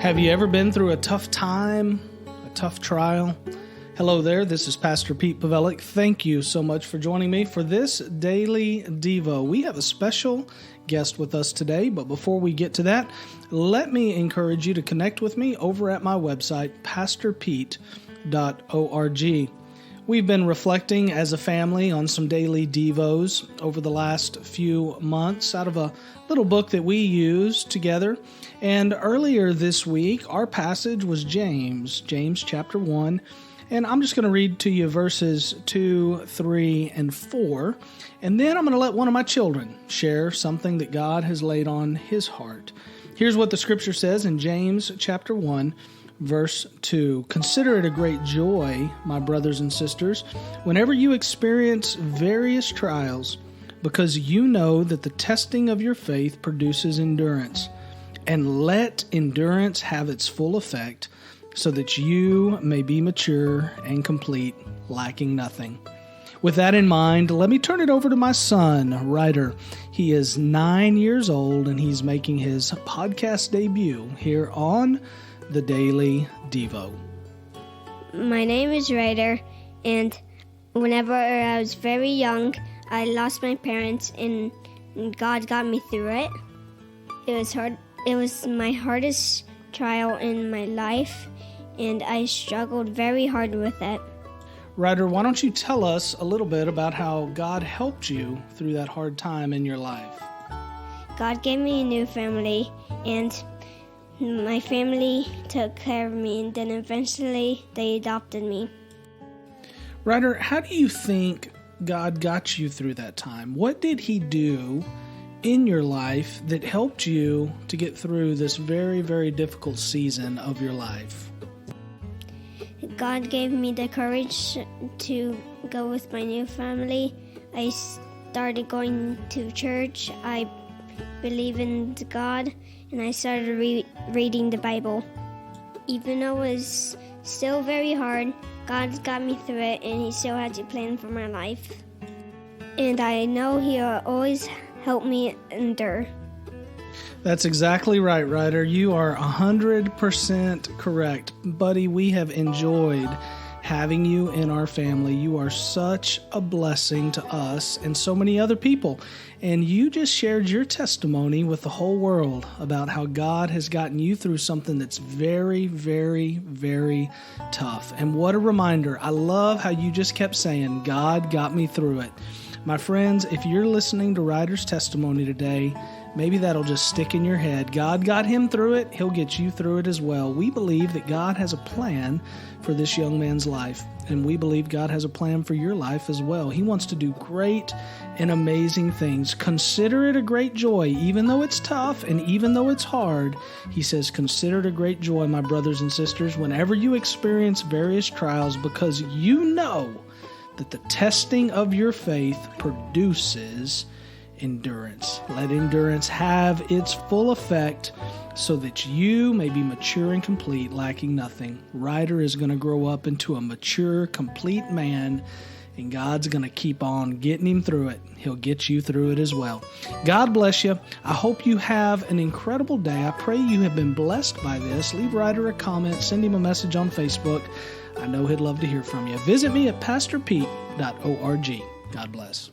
Have you ever been through a tough time, a tough trial? Hello there, this is Pastor Pete Pavelic. Thank you so much for joining me for this daily Devo. We have a special guest with us today, but before we get to that, let me encourage you to connect with me over at my website, pastorpete.org. We've been reflecting as a family on some daily Devos over the last few months out of a little book that we use together. And earlier this week, our passage was James chapter 1. And I'm just going to read to you verses 2, 3, and 4. And then I'm going to let one of my children share something that God has laid on his heart. Here's what the scripture says in James chapter 1. Verse 2, consider it a great joy, my brothers and sisters, whenever you experience various trials, because you know that the testing of your faith produces endurance. And let endurance have its full effect, so that you may be mature and complete, lacking nothing. With that in mind, let me turn it over to my son, Ryder. He is 9 years old, and he's making his podcast debut here on the Daily Devo. My name is Ryder, and whenever I was very young, I lost my parents, and God got me through it. It was hard. It was my hardest trial in my life, and I struggled very hard with it. Ryder, why don't you tell us a little bit about how God helped you through that hard time in your life? God gave me a new family, and my family took care of me, and then eventually they adopted me. Ryder, how do you think God got you through that time? What did he do in your life that helped you to get through this very, very difficult season of your life? God gave me the courage to go with my new family. I started going to church. I believe in God, and I started reading the Bible. Even though it was still very hard, God got me through it, and he still has a plan for my life. And I know he'll always help me endure. That's exactly right, Ryder. You are 100% correct. Buddy, we have enjoyed having you in our family. You are such a blessing to us and so many other people. And you just shared your testimony with the whole world about how God has gotten you through something that's very, very, very tough. And what a reminder. I love how you just kept saying, God got me through it. My friends, if you're listening to Ryder's testimony today, maybe that'll just stick in your head. God got him through it. He'll get you through it as well. We believe that God has a plan for this young man's life, and we believe God has a plan for your life as well. He wants to do great and amazing things. Consider it a great joy, even though it's tough and even though it's hard. He says, consider it a great joy, my brothers and sisters, whenever you experience various trials, because you know that the testing of your faith produces endurance. Let endurance have its full effect so that you may be mature and complete, lacking nothing. Ryder is going to grow up into a mature, complete man, and God's going to keep on getting him through it. He'll get you through it as well. God bless you. I hope you have an incredible day. I pray you have been blessed by this. Leave Ryder a comment. Send him a message on Facebook. I know he'd love to hear from you. Visit me at pastorpete.org. God bless.